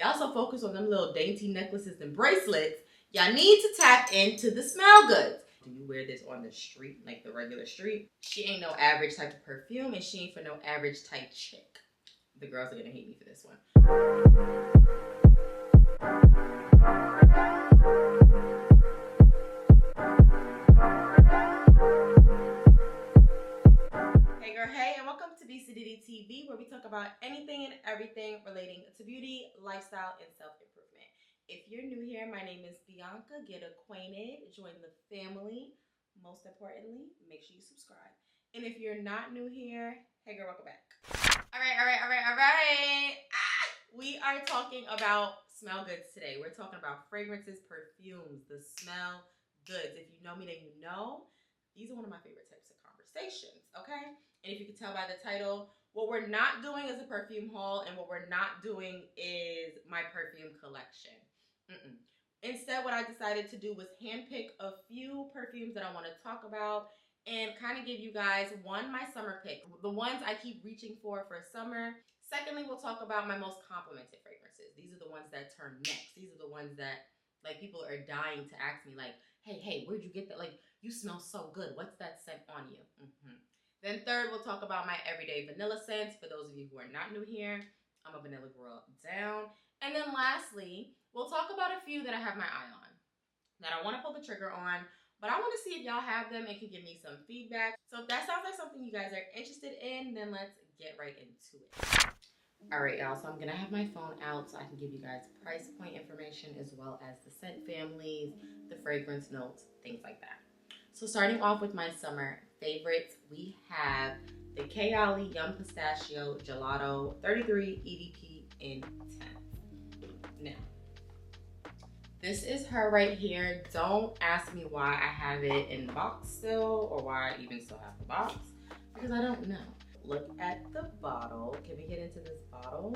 Y'all so focused on them little dainty necklaces and bracelets, y'all need to tap into the smell goods. Do you wear this on the street, like the regular street? She ain't no average type of perfume, and she ain't for no average type chick. The girls are gonna hate me for this one. Hey girl, hey, and welcome to BeeSaddity TV, where we talk about anything and everything relating to beauty, lifestyle, and self-improvement. If you're new here, my name is Bianca. Get acquainted, join the family. Most importantly, make sure you subscribe. And if you're not new here, hey girl, welcome back. All right. We are talking about smell goods today. We're talking about fragrances, perfumes, the smell goods. If you know me, then you know. These are one of my favorite types of conversations, okay? And if you can tell by the title, what we're not doing is a perfume haul, and what we're not doing is my perfume collection. Instead, what I decided to do was handpick a few perfumes that I want to talk about and kind of give you guys, one, my summer pick, the ones I keep reaching for summer. Secondly, we'll talk about my most complimented fragrances. These are the ones that turn next. These are the ones that, like, people are dying to ask me, like, hey, where'd you get that? Like, you smell so good. What's that scent on you? Then third, we'll talk about my everyday vanilla scents. For those of you who are not new here, I'm a vanilla girl down. And then lastly, we'll talk about a few that I have my eye on, that I want to pull the trigger on, but I want to see if y'all have them and can give me some feedback. So if that sounds like something you guys are interested in, then let's get right into it. All right, y'all, so I'm going to have my phone out so I can give you guys price point information as well as the scent families, the fragrance notes, things like that. So starting off with my summer favorites, we have the Chaoli Yum Pistachio Gelato 33 EDP in 10. Now, this is her right here. Don't ask me why I have it in the box still, or why I even still have the box, because I don't know. Look at the bottle. Can we get into this bottle?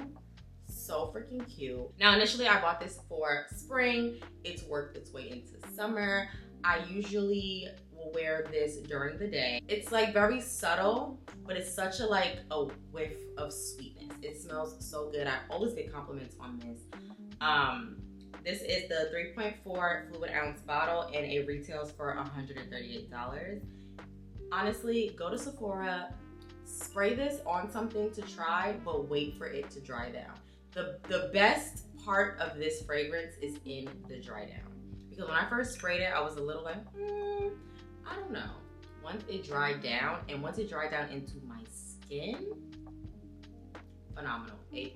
So freaking cute. Now, initially I bought this for spring. It's worked its way into summer. I usually will wear this during the day. It's like very subtle, but it's such a whiff of sweetness. It smells so good. I always get compliments on this. This is the 3.4 fluid ounce bottle, and it retails for $138. Honestly, go to Sephora, spray this on something to try, but wait for it to dry down. The best part of this fragrance is in the dry down. Because when I first sprayed it, I was a little like, I don't know. Once it dried down, and once it dried down into my skin, phenomenal, A+.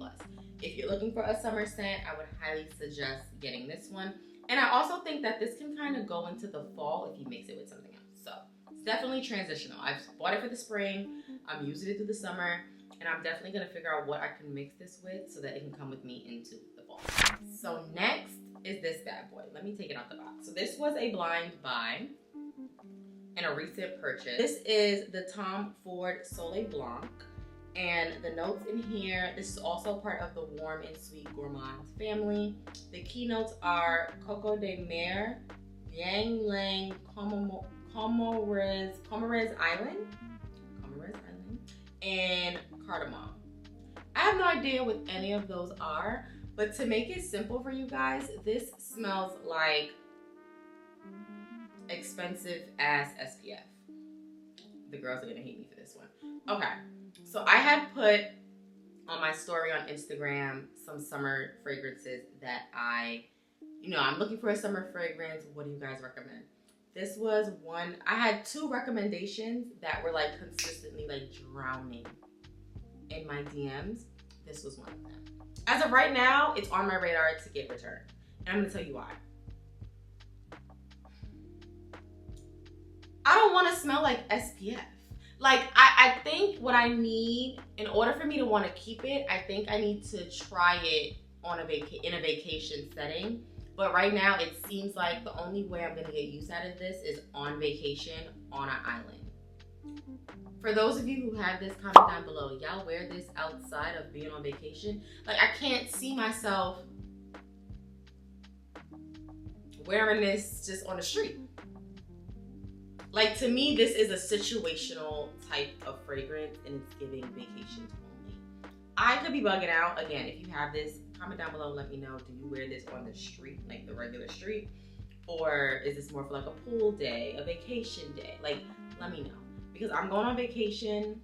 If you're looking for a summer scent, I would highly suggest getting this one. And I also think that this can kind of go into the fall if you mix it with something else. So it's definitely transitional. I've bought it for the spring, I'm using it through the summer, and I'm definitely gonna figure out what I can mix this with so that it can come with me into the fall. So next is this bad boy. Let me take it out the box. So this was a blind buy and a recent purchase. This is the Tom Ford Soleil Blanc. And the notes in here, this is also part of the warm and sweet gourmand family. The key notes are Coco de Mer, Yang Lang, Comores Island, and cardamom. I have no idea what any of those are, but to make it simple for you guys, this smells like expensive ass SPF. The girls are gonna hate me for this one. Okay, so I had put on my story on Instagram some summer fragrances that I'm looking for a summer fragrance. What do you guys recommend? This was one. I had two recommendations that were like consistently like drowning in my DMs. This was one of them. As of right now, it's on my radar to get returned. And I'm gonna tell you why. I don't wanna smell like SPF. Like, I think what I need, in order for me to wanna keep it, I think I need to try it on in a vacation setting. But right now, it seems like the only way I'm gonna get use out of this is on vacation on an island. For those of you who have this, comment down below. Y'all wear this outside of being on vacation? Like, I can't see myself wearing this just on the street. Like, to me, this is a situational type of fragrance, and it's giving vacations only. I could be bugging out. Again, if you have this, Comment down below and let me know, do you wear this on the street, like the regular street? Or is this more for like a pool day, a vacation day? Like, let me know. Because I'm going on vacation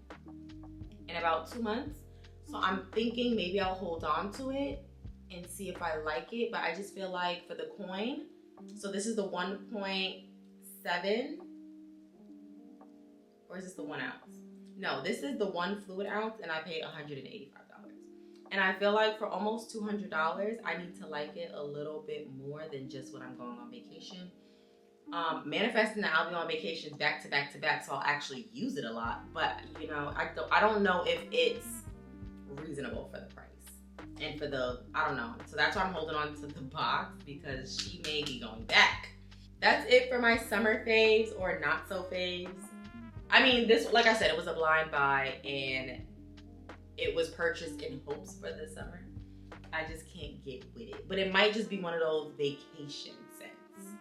in about 2 months. So I'm thinking maybe I'll hold on to it and see if I like it. But I just feel like for the coin, so this is the 1.7, or is this the 1 ounce? No, this is the 1 fluid ounce and I paid $185. And I feel like for almost $200, I need to like it a little bit more than just when I'm going on vacation. Manifesting that I'll be on vacations back to back to back, so I'll actually use it a lot. But you know, I don't know if it's reasonable for the price and for the, I don't know. So that's why I'm holding on to the box, because she may be going back. That's it for my summer faves or not so faves. I mean, this, like I said, it was a blind buy and it was purchased in hopes for the summer. I just can't get with it. But it might just be one of those vacation scents.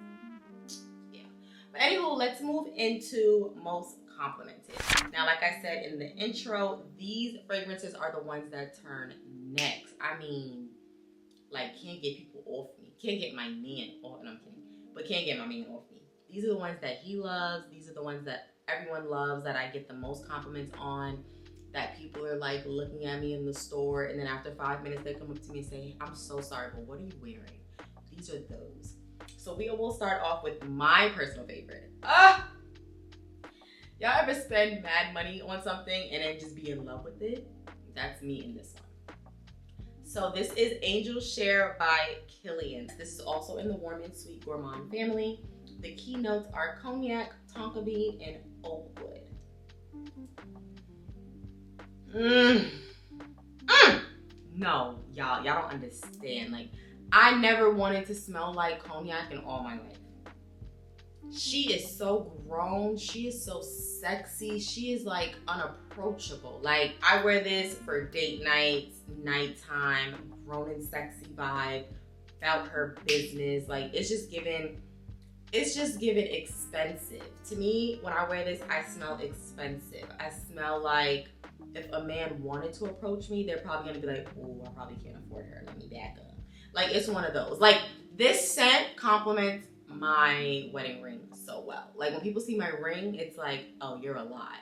Yeah. But anywho, let's move into most complimented. Now, like I said in the intro, these fragrances are the ones that turn next. I mean, like, can't get people off me. Can't get my man off. No, I'm kidding. But can't get my man off me. These are the ones that he loves. These are the ones that everyone loves, that I get the most compliments on, that people are like looking at me in the store, and then after 5 minutes they come up to me and say, I'm so sorry, but what are you wearing? These are those. So we will start off with my personal favorite. Y'all ever spend mad money on something and then just be in love with it? That's me in this one. So this is Angel Share by Killian. This is also in the warm and sweet gourmand family. The key notes are cognac, tonka bean, and oak wood. No, y'all don't understand. Like, I never wanted to smell like cognac in all my life. She is so grown. She is so sexy. She is like unapproachable. Like, I wear this for date nights, nighttime, grown and sexy vibe, about her business. Like, it's just given expensive. To me, when I wear this, I smell expensive. I smell like if a man wanted to approach me, they're probably gonna be like, oh, I probably can't afford her, let me back up. Like, it's one of those. Like, this scent complements my wedding ring so well. Like, when people see my ring, it's like, oh, you're a lot.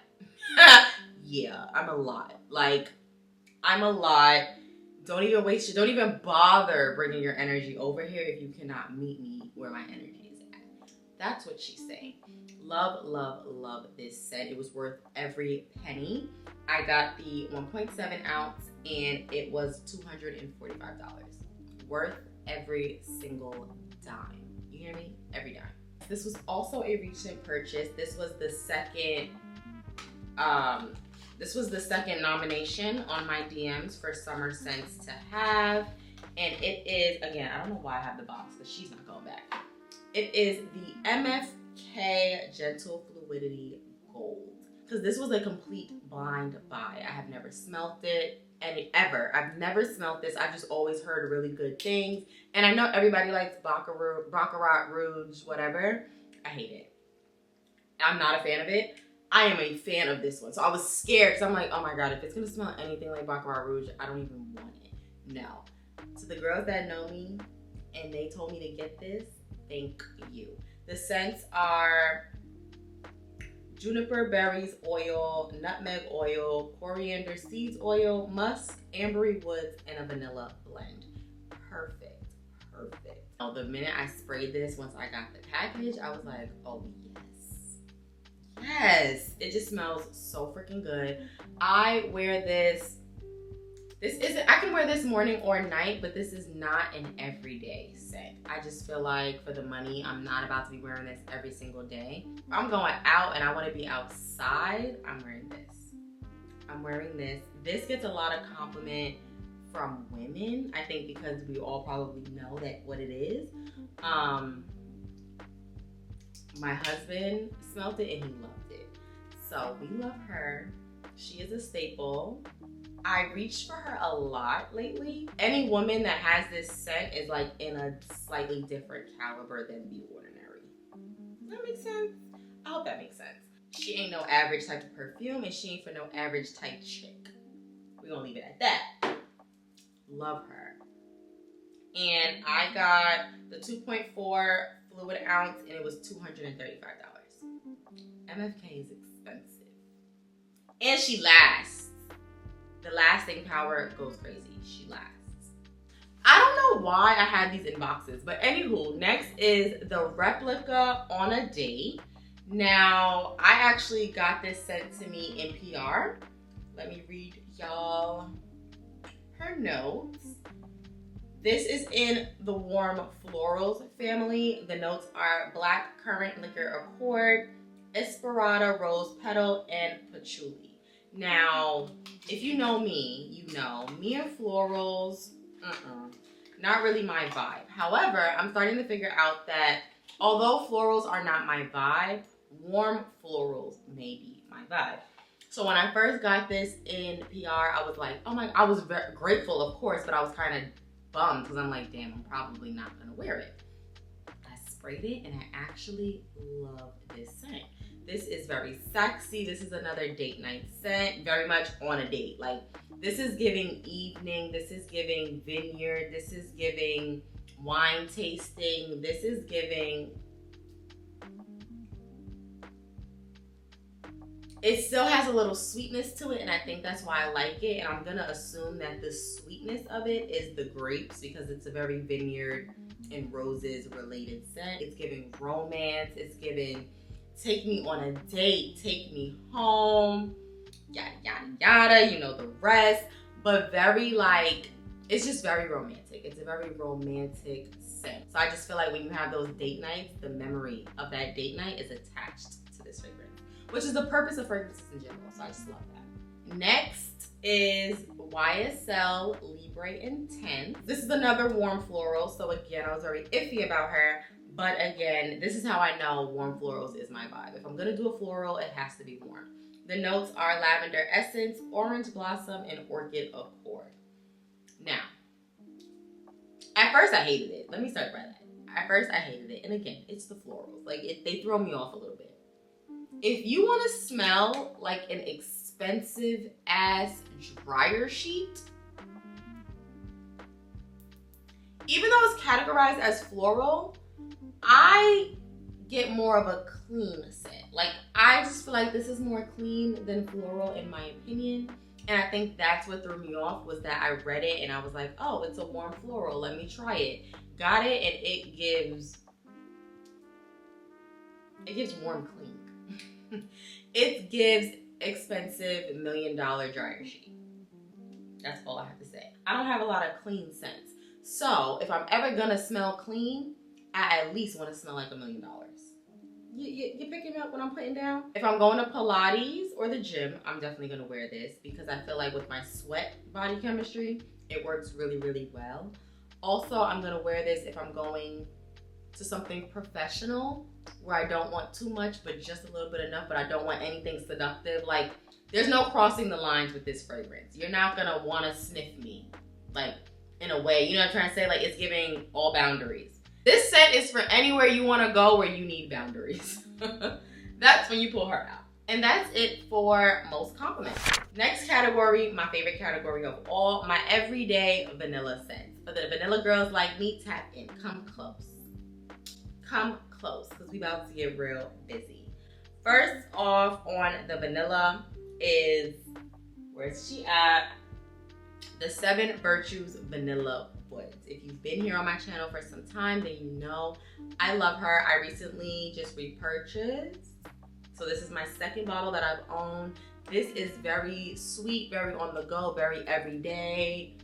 Yeah, I'm a lot. Like, I'm a lot. Don't even bother bringing your energy over here if you cannot meet me where my energy is at. That's what she's saying. Love, love, love this set. It was worth every penny. I got the 1.7 ounce and it was $245. Worth every single dime. You hear me? Every dime. This was also a recent purchase. This was the second nomination on my DMs for summer scents to have. And it is, again, I don't know why I have the box, because she's not going back. It is the MFK Gentle Fluidity Gold. Because this was a complete blind buy. I have never smelt it, I've never smelt this. I've just always heard really good things. And I know everybody likes Baccarat Rouge, whatever. I hate it. I'm not a fan of it. I am a fan of this one. So I was scared, because I'm like, oh my God, if it's going to smell anything like Baccarat Rouge, I don't even want it. No. To the girls that know me and they told me to get this, thank you. The scents are juniper berries oil, nutmeg oil, coriander seeds oil, musk, ambery woods, and a vanilla blend. Perfect, perfect. Now, the minute I sprayed this, once I got the package, I was like, oh yes. Yes, it just smells so freaking good. I wear this. I can wear this morning or night, but this is not an everyday scent. I just feel like for the money, I'm not about to be wearing this every single day. If I'm going out and I want to be outside, I'm wearing this. I'm wearing this. This gets a lot of compliment from women, I think, because we all probably know that what it is. My husband smelled it and he loved it. So we love her. She is a staple. I reached for her a lot lately. Any woman that has this scent is like in a slightly different caliber than the ordinary. Does that make sense? I hope that makes sense. She ain't no average type of perfume and she ain't for no average type chick. We're gonna leave it at that. Love her. And I got the 2.4 fluid ounce, and it was $235. MFK is expensive. And she lasts. The lasting power goes crazy. She lasts. I don't know why I had these in boxes, but anywho, next is the Replica On a Date. Now, I actually got this sent to me in PR. Let me read y'all her notes. This is in the Warm Florals family. The notes are Black Currant Liquor Accord, Esperada Rose Petal, and Patchouli. Now, if you know me, you know me and florals, not really my vibe. However, I'm starting to figure out that although florals are not my vibe, warm florals may be my vibe. So when I first got this in PR, I was like, oh my, I was very grateful, of course, but I was kind of bummed because I'm like, damn, I'm probably not gonna wear it. I sprayed it and I actually love this scent. This is very sexy. This is another date night scent, very much on a date. Like, this is giving evening, this is giving vineyard, this is giving wine tasting, this is giving... It still has a little sweetness to it, and I think that's why I like it. And I'm gonna assume that the sweetness of it is the grapes because it's a very vineyard and roses related scent. It's giving romance, it's giving take me on a date, take me home, yada, yada, yada, you know the rest. But very like, it's just very romantic. It's a very romantic scent. So I just feel like when you have those date nights, the memory of that date night is attached to this fragrance, which is the purpose of fragrances in general. So I just love that. Next is YSL Libre Intense. This is another warm floral. So again, I was very iffy about her. But again, this is how I know warm florals is my vibe. If I'm gonna do a floral, it has to be warm. The notes are lavender essence, orange blossom, and orchid accord. Now, at first I hated it. Let me start by that. At first I hated it. And again, it's the florals. Like, they throw me off a little bit. If you want to smell like an expensive ass dryer sheet, even though it's categorized as floral, I get more of a clean scent. Like, I just feel like this is more clean than floral in my opinion. And I think that's what threw me off, was that I read it and I was like, oh, it's a warm floral, let me try it. Got it, and it gives warm clean. It gives expensive $1 million dryer sheet. That's all I have to say. I don't have a lot of clean scents. So if I'm ever gonna smell clean, I at least want to smell like $1 million. You picking up what I'm putting down? If I'm going to Pilates or the gym, I'm definitely gonna wear this because I feel like with my sweat body chemistry, it works really, really well. Also, I'm gonna wear this if I'm going to something professional where I don't want too much, but just a little bit enough, but I don't want anything seductive. Like, there's no crossing the lines with this fragrance. You're not gonna wanna sniff me, like, in a way, you know what I'm trying to say? Like, it's giving all boundaries. This scent is for anywhere you wanna go where you need boundaries. That's when you pull her out. And that's it for most compliments. Next category, my favorite category of all, my everyday vanilla scents. For the vanilla girls like me, tap in, come close. Come close, because we about to get real busy. First off on the vanilla is, where's she at? The 7 Virtues Vanilla Woods. If you've been here on my channel for some time, then you know I love her. I recently just repurchased. So this is my second bottle that I've owned. This is very sweet, very on the go, very everyday.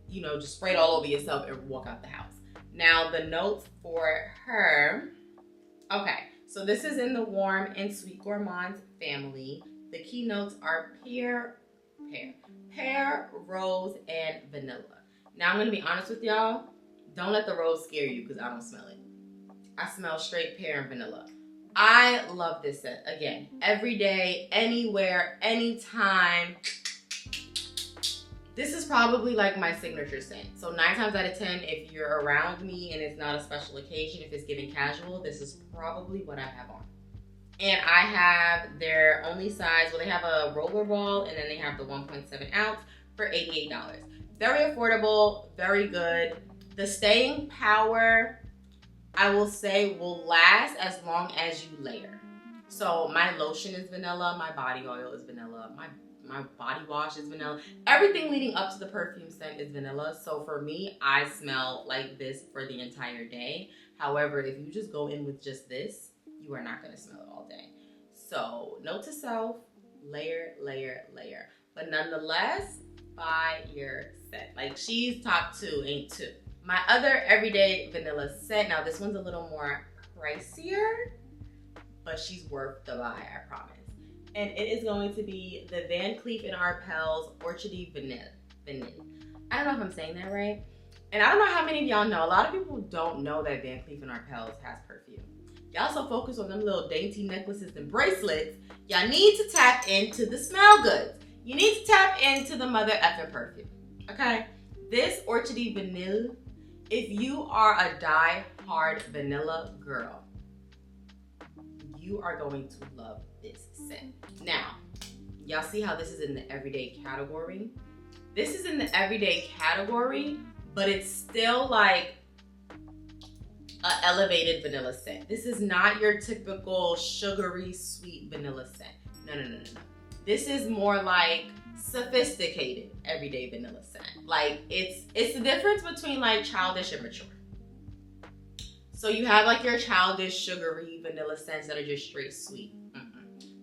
You know, just spray it all over yourself and walk out the house. Now the notes for her. Okay, so this is in the Warm and Sweet Gourmands family. The key notes are pear, rose, and vanilla. Now I'm gonna be honest with y'all. Don't let the rose scare you because I don't smell it. I smell straight pear and vanilla. I love this scent. Again, every day, anywhere, anytime. This is probably like my signature scent. So 9 times out of 10, if you're around me and it's not a special occasion, if it's giving casual, this is probably what I have on. And I have their only size, well, they have a roller ball and then they have the 1.7 ounce for $88. Very affordable, very good. The staying power, I will say, will last as long as you layer. So my lotion is vanilla, my body oil is vanilla, my body wash is vanilla. Everything leading up to the perfume scent is vanilla. So for me, I smell like this for the entire day. However, if you just go in with just this, you are not gonna smell it all day. So note to self, layer, layer, layer. But nonetheless, buy your scent. Like, she's top 2, ain't 2. My other everyday vanilla scent, now this one's a little more pricier, but she's worth the buy, I promise. And it is going to be the Van Cleef & Arpels Orchardi Vanilla. I don't know if I'm saying that right. And I don't know how many of y'all know, a lot of people don't know that Van Cleef & Arpels has perfume. Y'all so focused on them little dainty necklaces and bracelets, y'all need to tap into the smell goods. You need to tap into the mother effing perfume, okay? This Orchardi Vanilla, if you are a die-hard vanilla girl, you are going to love this scent. Now, y'all see how this is in the everyday category? This is in the everyday category, but it's still like an elevated vanilla scent. This is not your typical sugary, sweet vanilla scent. No. This is more like sophisticated everyday vanilla scent. Like, it's the difference between like childish and mature. So you have like your childish, sugary vanilla scents that are just straight sweet.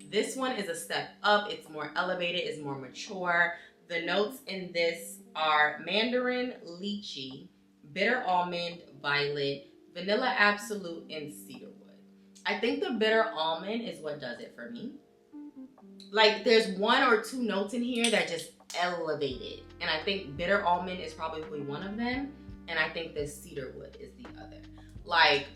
This one is a step up. It's more elevated, it's more mature. The notes in this are mandarin, lychee, bitter almond, violet, vanilla absolute, and cedarwood. I think the bitter almond is what does it for me. Like, there's 1 or 2 notes in here that just elevate it. And I think bitter almond is probably one of them. And I think the cedarwood is the other. Like,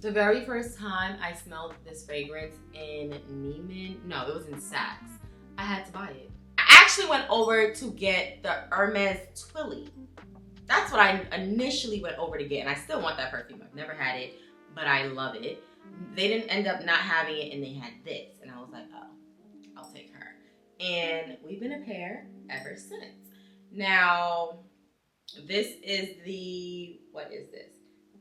the very first time I smelled this fragrance in Neiman, no, it was in Saks, I had to buy it. I actually went over to get the Hermes Twilly. That's what I initially went over to get, and I still want that perfume. I've never had it, but I love it. They didn't end up not having it, and they had this, and I was like, oh, I'll take her. And we've been a pair ever since. Now, this is the, what is this?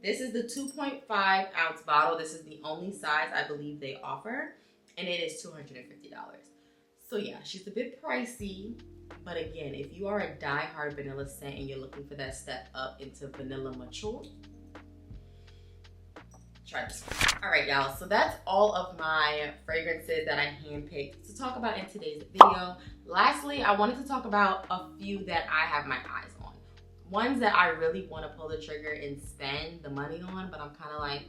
This is the 2.5 ounce bottle. This is the only size I believe they offer, and it is $250. So yeah, she's a bit pricey, but again, if you are a die-hard vanilla scent and you're looking for that step up into vanilla mature, try this one. All right, y'all, so that's all of my fragrances that I handpicked to talk about in today's video. Lastly, I wanted to talk about a few that I have my eyes on. Ones that I really want to pull the trigger and spend the money on, but I'm kind of like,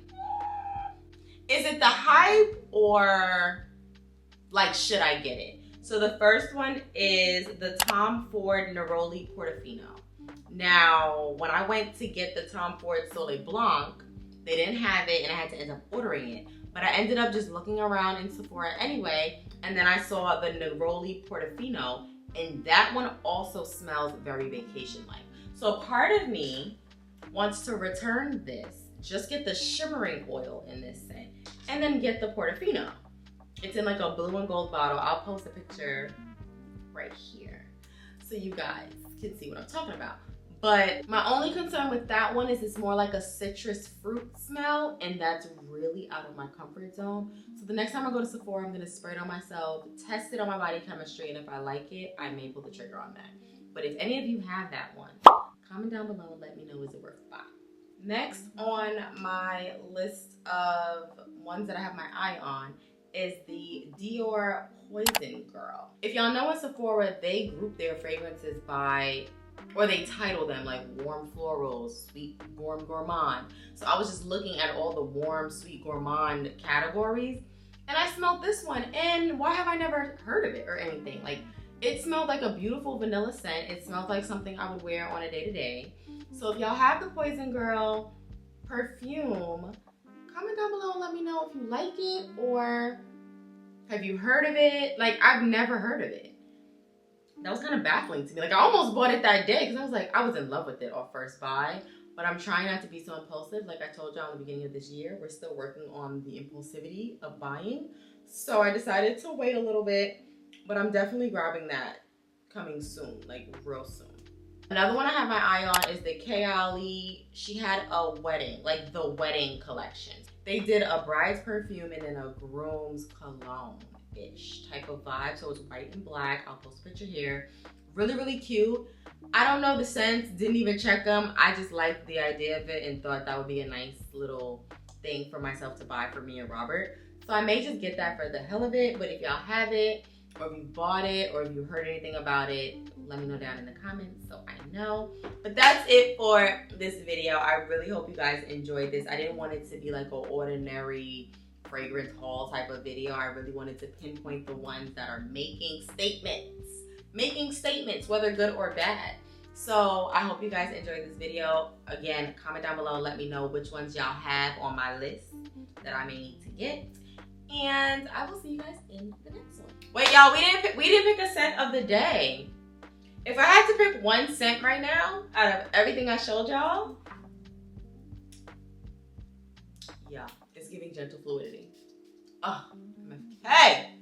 is it the hype or like, should I get it? So the first one is the Tom Ford Neroli Portofino. Now, when I went to get the Tom Ford Soleil Blanc, they didn't have it and I had to end up ordering it. But I ended up just looking around in Sephora anyway, and then I saw the Neroli Portofino, and that one also smells very vacation-like. So part of me wants to return this, just get the shimmering oil in this scent, and then get the Portofino. It's in like a blue and gold bottle. I'll post a picture right here so you guys can see what I'm talking about. But my only concern with that one is it's more like a citrus fruit smell, and that's really out of my comfort zone. So the next time I go to Sephora, I'm gonna spray it on myself, test it on my body chemistry, and if I like it, I may pull the trigger on that. But if any of you have that one, comment down below and let me know, is it worth the buy. Next on my list of ones that I have my eye on is the Dior Poison Girl. If y'all know at Sephora, they group their fragrances by, or they title them like warm florals, sweet warm gourmand. So I was just looking at all the warm, sweet gourmand categories, and I smelled this one, and why have I never heard of it or anything? Like, it smelled like a beautiful vanilla scent. It smells like something I would wear on a day-to-day. So if y'all have the Poison Girl perfume, comment down below and let me know if you like it, or have you heard of it? Like, I've never heard of it. That was kind of baffling to me. Like, I almost bought it that day because I was like, I was in love with it off first buy, but I'm trying not to be so impulsive. Like I told y'all in the beginning of this year, we're still working on the impulsivity of buying. So I decided to wait a little bit, but I'm definitely grabbing that coming soon, like real soon. Another one I have my eye on is the Chaoli. She had a wedding, like the wedding collection. They did a bride's perfume and then a groom's cologne-ish type of vibe. So it's white and black. I'll post a picture here. Really, really cute. I don't know the scents, didn't even check them. I just liked the idea of it and thought that would be a nice little thing for myself to buy for me and Robert. So I may just get that for the hell of it, but if y'all have it, or if you bought it, or if you heard anything about it, let me know down in the comments so I know. But that's it for this video. I really hope you guys enjoyed this. I didn't want it to be like an ordinary fragrance haul type of video. I really wanted to pinpoint the ones that are making statements, whether good or bad. So I hope you guys enjoyed this video. Again, comment down below, let me know which ones y'all have on my list that I may need to get. And I will see you guys in the next one. Wait, y'all, we didn't pick a scent of the day. If I had to pick one scent right now out of everything I showed y'all, yeah, it's giving gentle fluidity. Oh, hey.